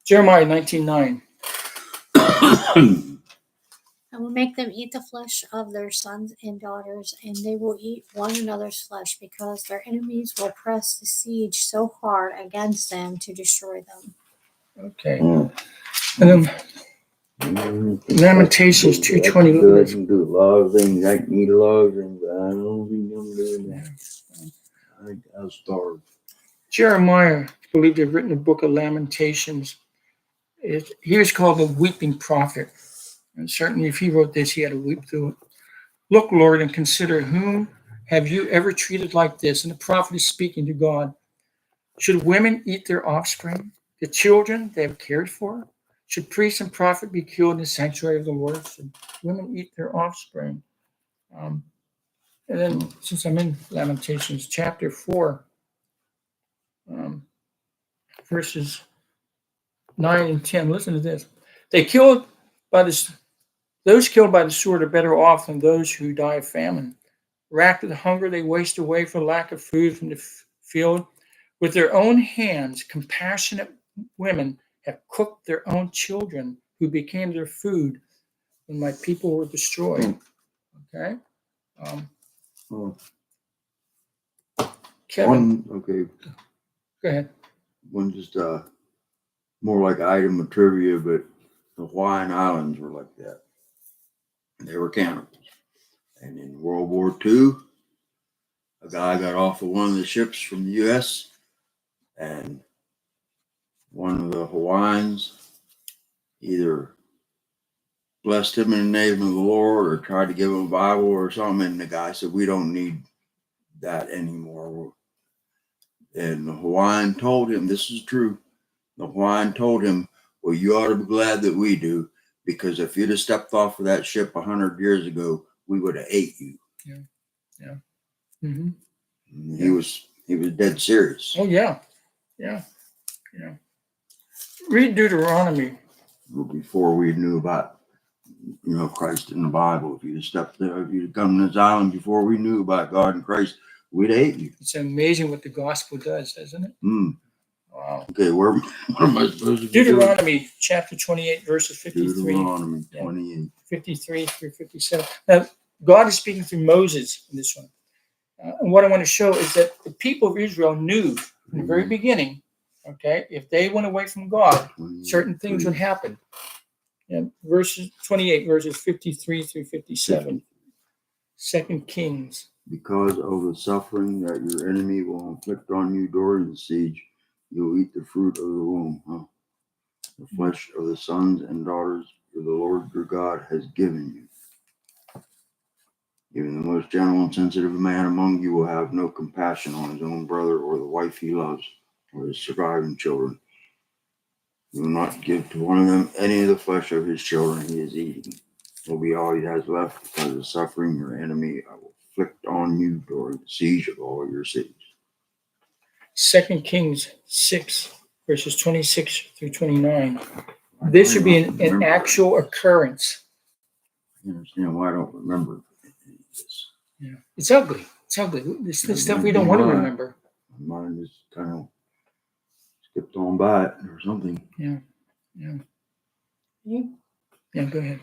Jeremiah 19:9. I will make them eat the flesh of their sons and daughters, and they will eat one another's flesh, because their enemies will press the siege so hard against them to destroy them. Okay. Mm. And then Lamentations 2:20. I can do a lot of things. I can eat a lot of things, but I don't think I'm doing that. I think I'll starve. Jeremiah, I believe they've written a book of Lamentations. He was called the weeping prophet. And certainly if he wrote this, he had to weep through it. Look, Lord, and consider, whom have you ever treated like this? And the prophet is speaking to God. Should women eat their offspring, the children they have cared for? Should priest and prophet be killed in the sanctuary of the Lord? Should women eat their offspring? And then, since I'm in Lamentations, chapter 4, verses 9 and 10, listen to this. Those killed by the sword are better off than those who die of famine. Racked with hunger, they waste away for lack of food from the field. With their own hands, compassionate women have cooked their own children, who became their food when my people were destroyed. Okay? Kevin, Okay, go ahead. one just more like an item of trivia, but the Hawaiian Islands were like that. They were cannibals. And in World War II, a guy got off of one of the ships from the U.S., and one of the Hawaiians either blessed him in the name of the Lord or tried to give him a Bible or something, and the guy said, "We don't need that anymore." And the Hawaiian told him, this is true, the Hawaiian told him, "Well, you ought to be glad that we do, because if you'd have stepped off of that ship 100 years ago, we would have ate you." Yeah. Mm-hmm. He was dead serious. Oh, yeah. Yeah. Yeah. Read Deuteronomy. Before we knew about, Christ in the Bible, if you'd have stepped there, if you'd have come to this island before we knew about God and Christ, we'd have ate you. It's amazing what the gospel does, isn't it? Wow. Okay, what am I supposed to do? Deuteronomy chapter 28, verses 53. Deuteronomy 28. 53 through 57. Now, God is speaking through Moses in this one. And what I want to show is that the people of Israel knew from the very beginning, okay, if they went away from God, certain things would happen. Verses 28, verses 53 through 57. 2 Kings. Because of the suffering that your enemy will inflict on you during the siege, you'll eat the fruit of the womb, the flesh of the sons and daughters that the Lord your God has given you. Even the most gentle and sensitive man among you will have no compassion on his own brother or the wife he loves or his surviving children. He will not give to one of them any of the flesh of his children he is eating. It will be all he has left, because of the suffering your enemy I will inflict on you during the siege of all your cities. 2 Kings 6, verses 26 through 29. This should be an actual occurrence. I understand why I don't remember this. Yeah. It's ugly. It's ugly. This is stuff we don't want to remember. My mind just kind of skipped on by it or something. Yeah. Yeah, go ahead.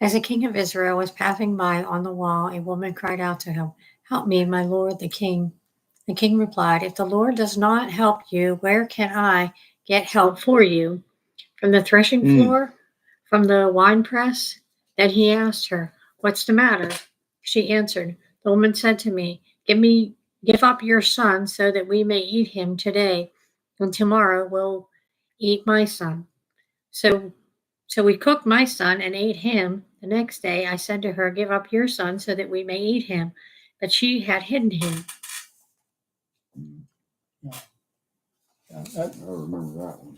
As the king of Israel was passing by on the wall, a woman cried out to him, "Help me, my lord, the king." The king replied, "If the Lord does not help you, where can I get help for you? From the threshing floor? From the winepress?" Then he asked her, "What's the matter?" She answered, "The woman said to me, give up your son so that we may eat him today, and tomorrow we'll eat my son." So So we cooked my son and ate him. The next day I said to her, give up your son so that we may eat him. But she had hidden him. I remember that one.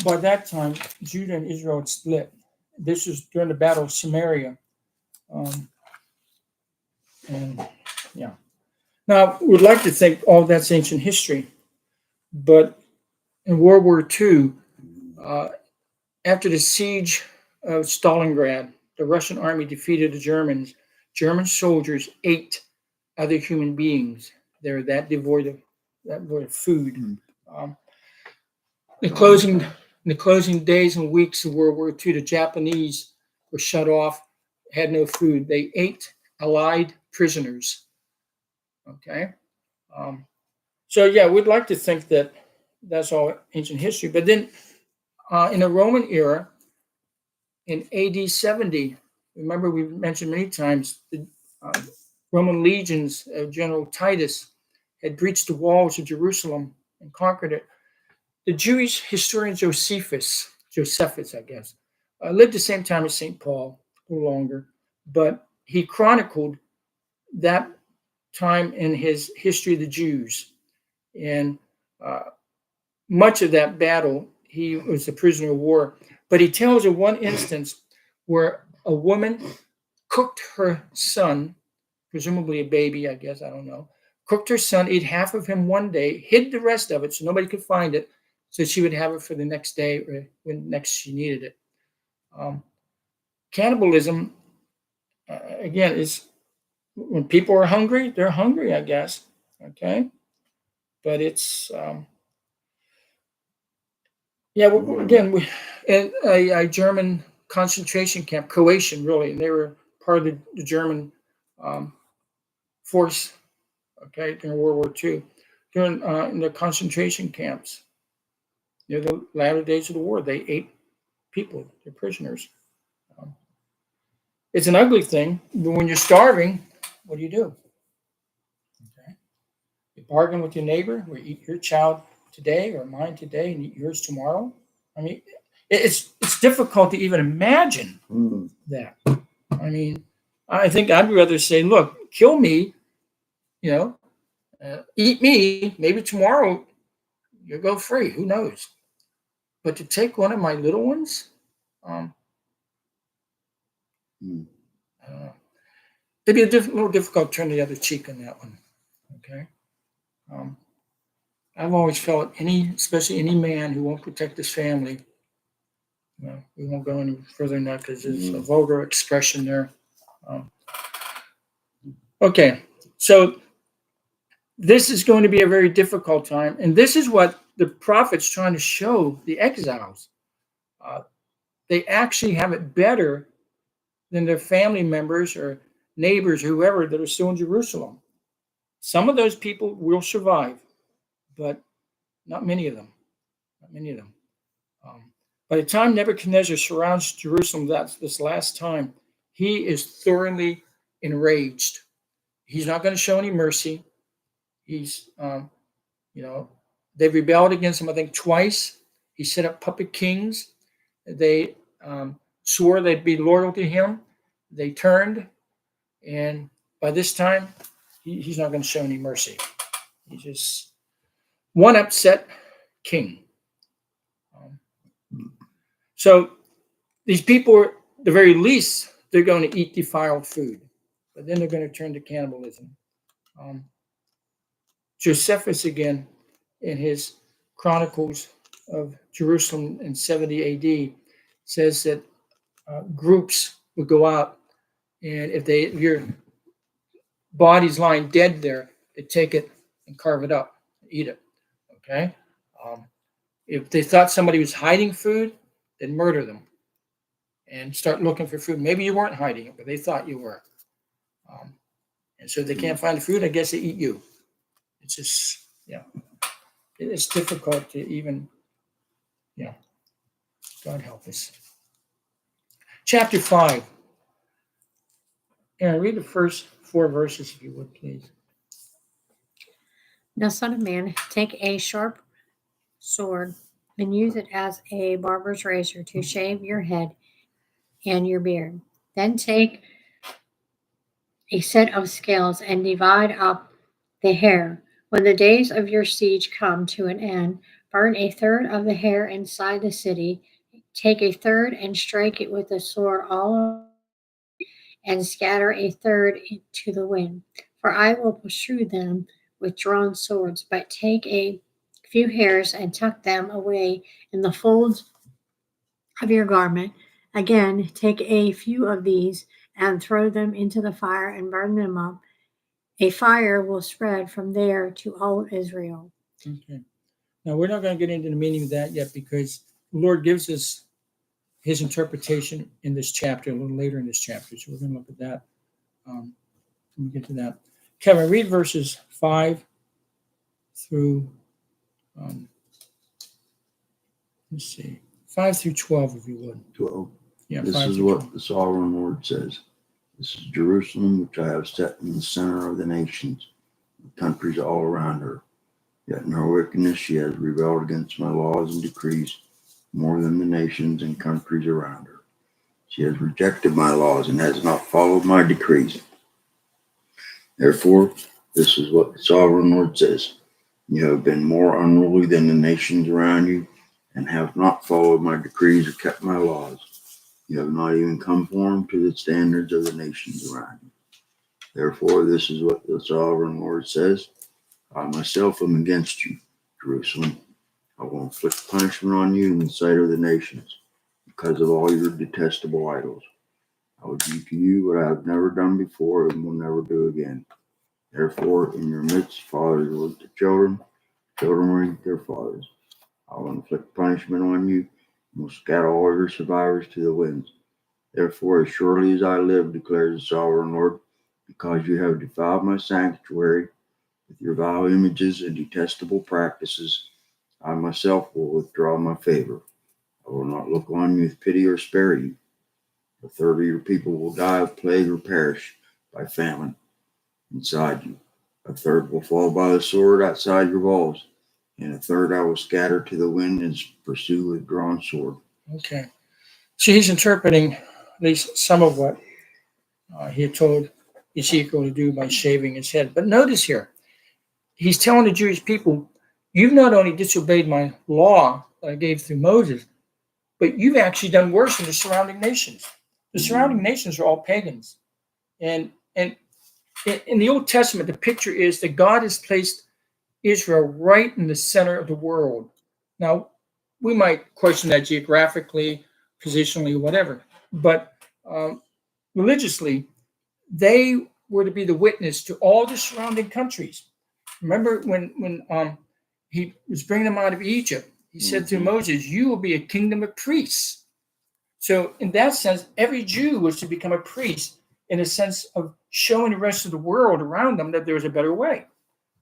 By that time, Judah and Israel had split. This was during the Battle of Samaria. And yeah. Now, we'd like to think all that's ancient history, but in World War II, after the siege of Stalingrad, the Russian army defeated the Germans. German soldiers ate other human beings. They're that devoid of food. In the closing days and weeks of World War II, the Japanese were shut off, had no food. They ate Allied prisoners. Okay, so yeah, we'd like to think that that's all ancient history. But then, in the Roman era, in AD 70, remember we mentioned many times the Roman legions of General Titus had breached the walls of Jerusalem and conquered it. The Jewish historian Josephus, I guess, lived the same time as St. Paul, a little longer, but he chronicled that time in his History of the Jews. And much of that battle, he was a prisoner of war. But he tells of one instance where a woman cooked her son, presumably a baby, I guess, I don't know, cooked her son, ate half of him one day, hid the rest of it so nobody could find it, so she would have it for the next day or when next she needed it. Cannibalism, again, is when people are hungry, they're hungry, I guess. Okay, but it's again, in a German concentration camp, Croatian, really, and they were part of the German force. Okay, during World War II, during in the concentration camps. Near the latter days of the war, they ate people, they're prisoners. It's an ugly thing, but when you're starving, what do? Okay. You bargain with your neighbor, we eat your child today or mine today and eat yours tomorrow. I mean, it's difficult to even imagine that. I mean, I think I'd rather say, look, kill me, eat me, maybe tomorrow you'll go free, who knows? But to take one of my little ones, it'd be a little difficult to turn the other cheek on that one. Okay. I've always felt especially any man who won't protect his family, we won't go any further than that because it's a vulgar expression there. Okay, so this is going to be a very difficult time, and this is what the prophet's trying to show the exiles. They actually have it better than their family members or neighbors, whoever, that are still in Jerusalem. Some of those people will survive, but not many of them. Not many of them. By the time Nebuchadnezzar surrounds Jerusalem this last time, he is thoroughly enraged. He's not going to show any mercy. He's, they've rebelled against him, I think, twice. He set up puppet kings. They swore they'd be loyal to him. They turned, and by this time, he's not going to show any mercy. He's just one upset king. So these people, at the very least, they're going to eat defiled food, but then they're going to turn to cannibalism. Josephus, again, in his Chronicles of Jerusalem in 70 AD, says that groups would go out, and if your body's lying dead there, they take it and carve it up, eat it. Okay. If they thought somebody was hiding food, they'd murder them and start looking for food. Maybe you weren't hiding it, but they thought you were. And so if they can't find the food, I guess they eat you. It's just, it's difficult to even, God help us. Chapter 5. Aaron, read the first 4 verses, if you would, please. Now, son of man, take a sharp sword and use it as a barber's razor to shave your head and your beard. Then take a set of scales and divide up the hair. When the days of your siege come to an end, burn a third of the hair inside the city. Take a third and strike it with a sword all over, and scatter a third to the wind. For I will pursue them with drawn swords. But take a few hairs and tuck them away in the folds of your garment. Again, take a few of these and throw them into the fire and burn them up. A fire will spread from there to all of Israel. Okay. Now, we're not going to get into the meaning of that yet because the Lord gives us his interpretation in this chapter, a little later in this chapter. So we're going to look at that when we get to that. Kevin, read verses 5 through, let's see, 5 through 12, if you would. 12. Yeah, This 5 is through what 12. the sovereign Lord says. This is Jerusalem, which I have set in the center of the nations, the countries all around her. Yet in her wickedness she has rebelled against my laws and decrees more than the nations and countries around her. She has rejected my laws and has not followed my decrees. Therefore, this is what the sovereign Lord says. You have been more unruly than the nations around you and have not followed my decrees or kept my laws. You have not even conformed to the standards of the nations around you. Therefore, this is what the sovereign Lord says. I myself am against you, Jerusalem. I will inflict punishment on you in the sight of the nations because of all your detestable idols. I will do to you what I have never done before and will never do again. Therefore, in your midst, fathers will look to children, children will eat their fathers. I will inflict punishment on you and will scatter all your survivors to the winds. Therefore, as surely as I live, declares the sovereign Lord, because you have defiled my sanctuary with your vile images and detestable practices, I myself will withdraw my favor. I will not look on you with pity or spare you. A third of your people will die of plague or perish by famine inside you. A third will fall by the sword outside your walls, and a third I will scatter to the wind and pursue with drawn sword. Okay. So he's interpreting at least some of what he had told Ezekiel to do by shaving his head. But notice here, he's telling the Jewish people, you've not only disobeyed my law that I gave through Moses, but you've actually done worse than the surrounding nations. The surrounding nations are all pagans. And in the Old Testament, the picture is that God has placed Israel right in the center of the world. Now, we might question that geographically, positionally, whatever, but religiously, they were to be the witness to all the surrounding countries. Remember when he was bringing them out of Egypt, he said to Moses, you will be a kingdom of priests. So in that sense, every Jew was to become a priest in a sense of showing the rest of the world around them that there was a better way,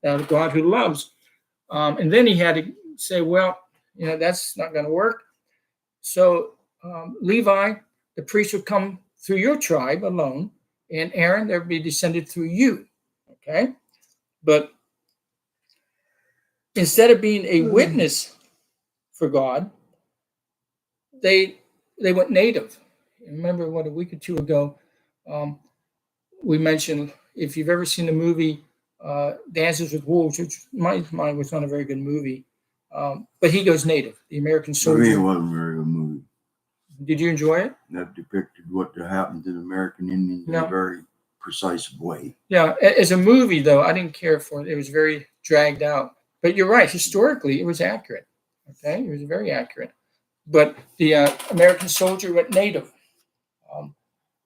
a God who loves. And then he had to say, well, that's not going to work. So Levi, the priest, would come through your tribe alone, and Aaron, there would be descended through you. Okay? But instead of being a witness for God, they went native. Remember what, a week or two ago, we mentioned, if you've ever seen the movie Dances with Wolves, which mine was not a very good movie, but he goes native, the American For me, it soldier. wasn't a very good movie. Did you enjoy it? That depicted what happened to the American Indians in a very precise way. Yeah, as a movie, though, I didn't care for it. It was very dragged out. But you're right, historically, it was accurate. Okay, it was very accurate. But the American soldier went native.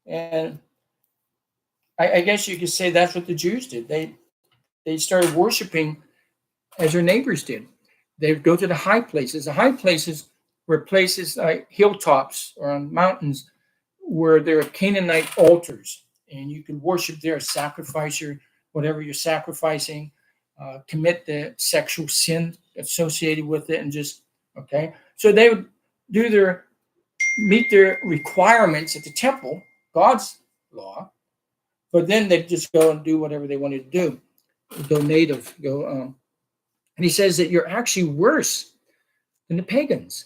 And I guess you could say that's what the Jews did. They started worshiping as their neighbors did. They would go to the high places. The high places were places like hilltops or on mountains where there are Canaanite altars, and you can worship there, sacrifice whatever you're sacrificing, commit the sexual sin associated with it, and just okay. So they would meet their requirements at the temple, God's law, but then they'd just go and do whatever they wanted to do, go native, go. And he says that you're actually worse than the pagans.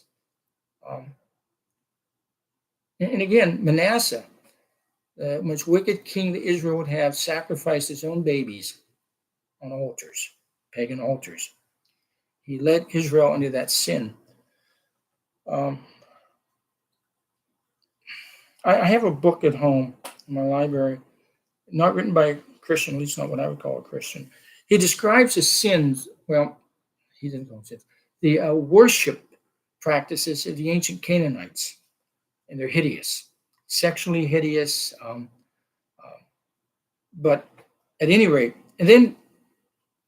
And again, Manasseh, the most wicked king that Israel would have, sacrificed his own babies on altars, pagan altars. He led Israel into that sin. I have a book at home in my library, not written by a Christian, at least not what I would call a Christian. He describes the sins, well, he didn't call them sins, the worship practices of the ancient Canaanites, and they're hideous, sexually hideous. But at any rate, and then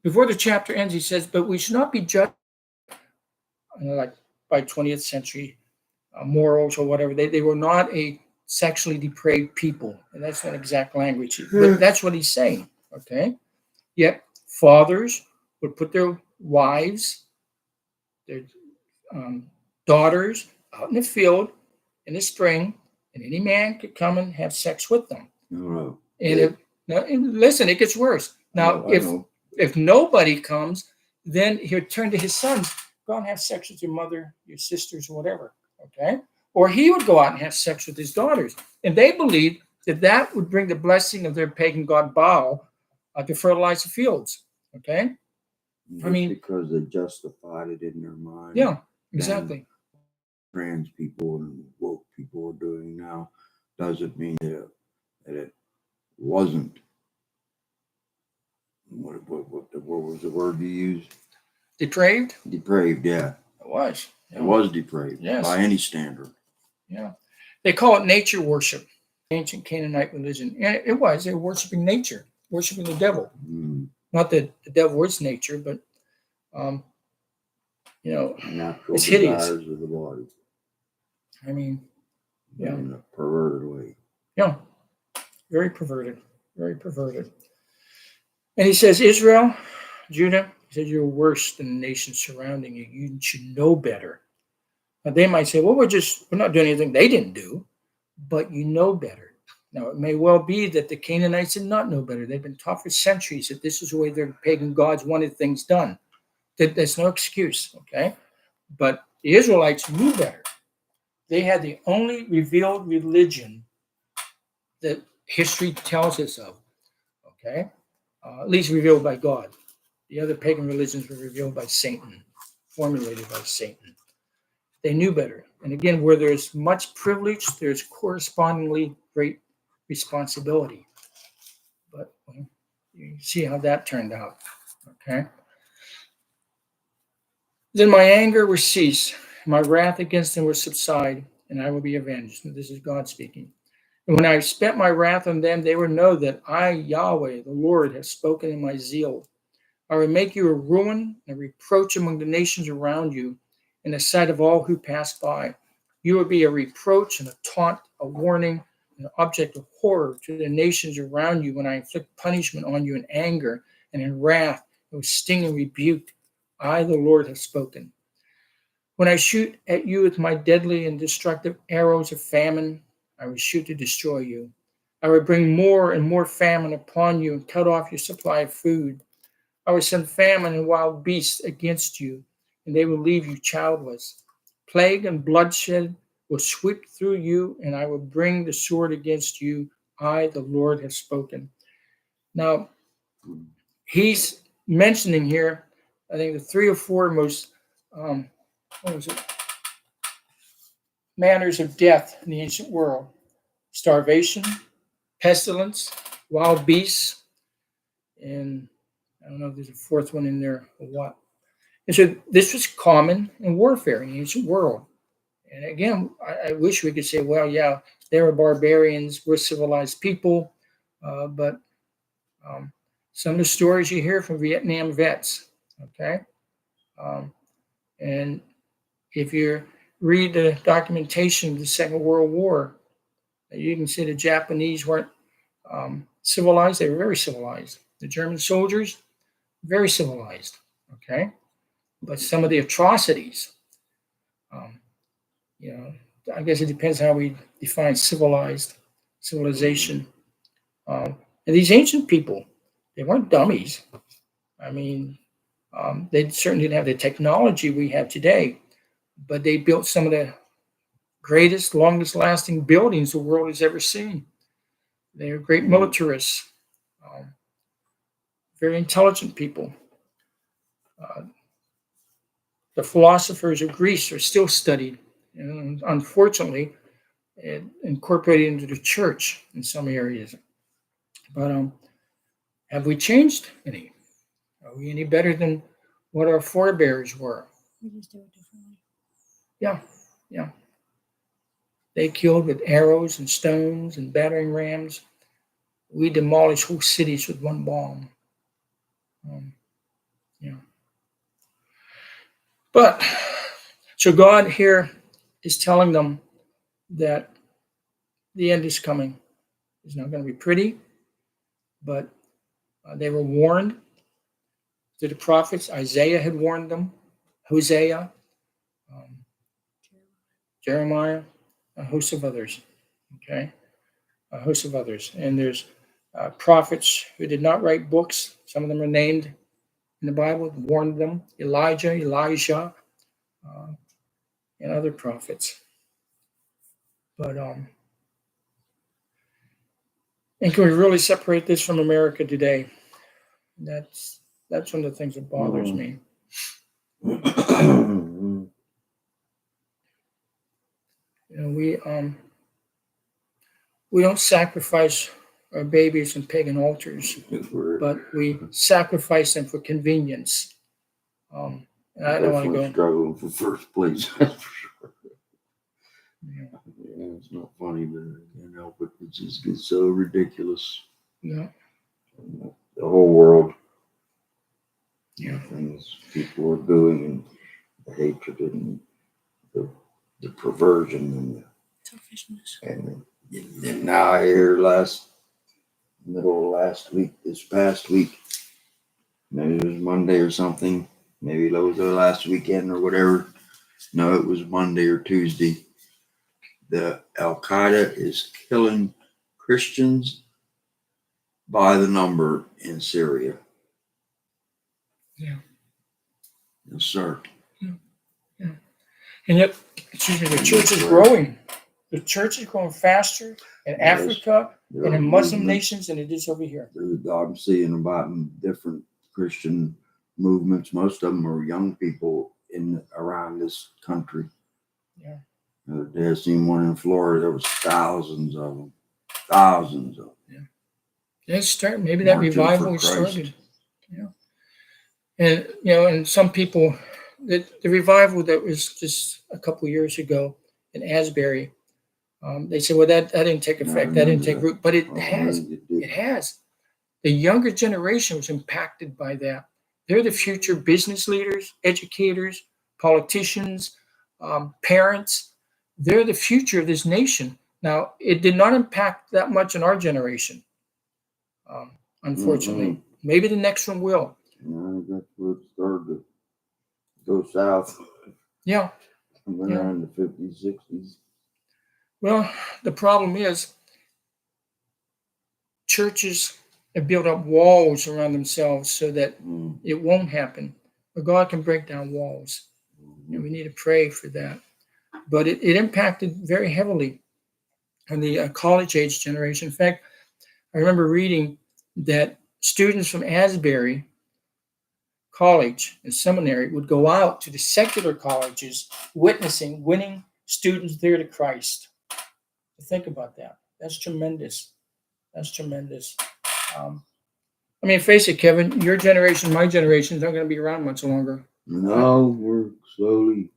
before the chapter ends, he says, but we should not be judged like by 20th century morals or whatever. They were not a sexually depraved people. And that's not exact language, but that's what he's saying. Okay. Yet fathers would put their wives, their daughters out in the field in the spring, and any man could come and have sex with them. No. And listen, it gets worse. Now, if nobody comes, then he'll turn to his sons, go and have sex with your mother, your sisters, or whatever. Okay. Or he would go out and have sex with his daughters. And they believed that that would bring the blessing of their pagan god Baal to fertilize the fields. Okay. Just because they justified it in their mind. Yeah, exactly. Trans people and woke people are doing now doesn't mean that it wasn't. What was the word you used? Depraved? Depraved, yeah. It was. It was depraved, yes, by any standard. Yeah. They call it nature worship, ancient Canaanite religion. And it was. They were worshiping nature, worshiping the devil. Not that the devil is nature, but, natural it's hideous. Desires of the body. I mean, yeah. In a perverted way. Yeah. Very perverted. Very perverted. And he says, Israel, Judah, he says, you're worse than the nations surrounding you. You should know better. Now, they might say, well, we're not doing anything they didn't do, but you know better. Now, it may well be that the Canaanites did not know better. They've been taught for centuries that this is the way their pagan gods wanted things done. There's no excuse, okay? But the Israelites knew better. They had the only revealed religion that history tells us of, okay? At least revealed by God. The other pagan religions were revealed by Satan, formulated by Satan. They knew better. And again, where there's much privilege, there's correspondingly great responsibility. But you see how that turned out, okay? Then my anger will cease, my wrath against them will subside, and I will be avenged. And this is God speaking. And when I spent my wrath on them, they will know that I, Yahweh, the Lord, have spoken in my zeal. I will make you a ruin and a reproach among the nations around you, in the sight of all who pass by. You will be a reproach and a taunt, a warning, an object of horror to the nations around you when I inflict punishment on you in anger and in wrath, and with sting and rebuke. I, the Lord, have spoken. When I shoot at you with my deadly and destructive arrows of famine, I will shoot to destroy you. I will bring more and more famine upon you and cut off your supply of food. I will send famine and wild beasts against you, and they will leave you childless. Plague and bloodshed will sweep through you, and I will bring the sword against you. I, the Lord, have spoken. Now, he's mentioning here, I think, the 3 or 4 most, manners of death in the ancient world. Starvation, pestilence, wild beasts, and I don't know if there's a 4th one in there or what. And so this was common in warfare in the ancient world. And again, I wish we could say, well, yeah, they were barbarians, we're civilized people. But some of the stories you hear from Vietnam vets, okay? And if you read the documentation of the Second World War, you can see the Japanese weren't civilized. They were very civilized. The German soldiers, very civilized, okay? But some of the atrocities, I guess it depends how we define civilization. And these ancient people, they weren't dummies. I mean, they certainly didn't have the technology we have today, but they built some of the greatest, longest lasting buildings the world has ever seen. They are great militarists, very intelligent people. The philosophers of Greece are still studied, and unfortunately, incorporated into the church in some areas. But have we changed any? Are we any better than what our forebears were? We just do it differently. Yeah, yeah. They killed with arrows and stones and battering rams. We demolish whole cities with one bomb. Yeah. But so God here is telling them that the end is coming. It's not going to be pretty, but they were warned through the prophets. Isaiah had warned them, Hosea, Jeremiah, a host of others. Okay, a host of others. And there's prophets who did not write books. Some of them are named in the Bible, warned them. Elijah, Elijah, and other prophets. But and can we really separate this from America today? That's one of the things that bothers me. You know, we don't sacrifice our babies on pagan altars, but we sacrifice them for convenience. And I don't want to go struggling for first place. That's for sure. Yeah, it's not funny, but you know, but it just gets so ridiculous. Yeah. The whole world. Yeah. Things people are doing, and the hatred and the perversion and Selfishness. And now I hear middle of this past week, maybe it was Monday or something, maybe it was the last weekend or whatever. No, it was Monday or Tuesday. The Al Qaeda is killing Christians by the number in Syria. Yeah. Yes, sir. Yeah. And yet, the church is growing. The church is growing faster in Africa and in Muslim nations than it is over here. I'm seeing about different Christian movements. Most of them are young people around this country. Yeah. The other day I seen one in Florida. There was thousands of them. Thousands of them. Yeah. It's starting. Maybe that revival is started. Yeah. And and some people, the revival that was just a couple years ago in Asbury, they said, well, that didn't take effect, that didn't take root, but it has. It has. The younger generation was impacted by that. They're the future business leaders, educators, politicians, parents. They're the future of this nation. Now, it did not impact that much in our generation, unfortunately. Mm-hmm. Maybe the next one will. That's where it started to go south. Yeah. Around the 50s, 60s. Well, the problem is churches have built up walls around themselves so that it won't happen. But God can break down walls, and we need to pray for that. But it impacted very heavily on the college-age generation. In fact, I remember reading that students from Asbury College and seminary would go out to the secular colleges winning students there to Christ. Think about that. That's tremendous. That's tremendous. I mean, face it, Kevin, your generation, my generation is not going to be around much longer. No, we're slowly.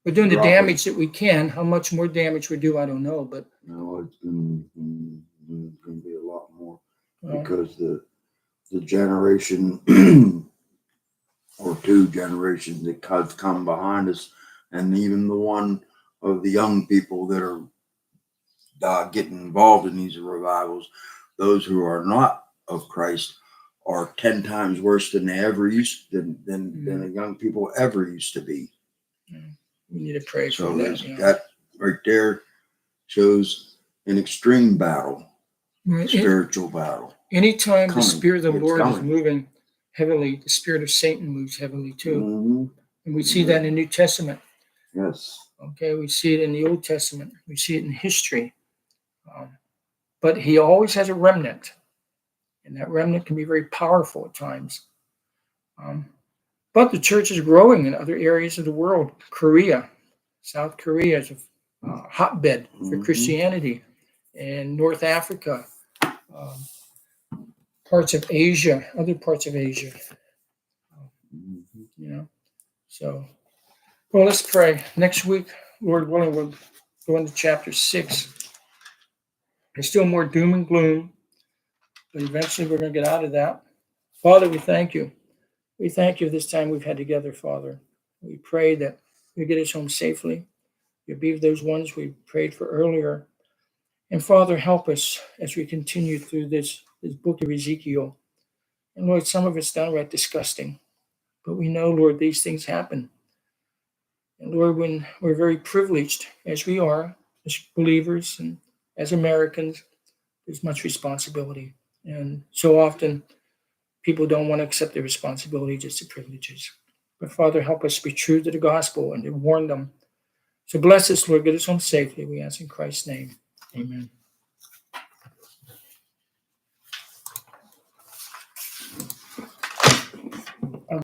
We're doing the damage that we can. How much more damage we do, I don't know. But no, it's going to be a lot more because the generation or two generations that have come behind us, and even the one of the young people that are getting involved in these revivals, those who are not of Christ are 10 times worse than they ever used than the young people ever used to be. We need to pray for that. That right there shows an extreme battle, spiritual battle. Anytime the Spirit of the Lord is moving heavily, the spirit of Satan moves heavily too. Mm-hmm. And we see that in the New Testament. Yes. Okay, we see it in the Old Testament. We see it in history. But he always has a remnant. And that remnant can be very powerful at times. But the church is growing in other areas of the world. Korea, South Korea is a hotbed for Christianity. And North Africa, parts of Asia, other parts of Asia. You know, so, well, let's pray. Next week, Lord willing, we'll go into chapter 6. There's still more doom and gloom, but eventually we're going to get out of that. Father, we thank you. We thank you this time we've had together, Father. We pray that you get us home safely. You be with those ones we prayed for earlier. And Father, help us as we continue through this book of Ezekiel. And Lord, some of it's downright disgusting. But we know, Lord, these things happen. And Lord, when we're very privileged, as we are, as believers and as Americans, there's much responsibility. And so often, people don't want to accept their responsibility, just the privileges. But Father, help us be true to the gospel and to warn them. So bless us, Lord. Get us home safely. We ask in Christ's name. Amen.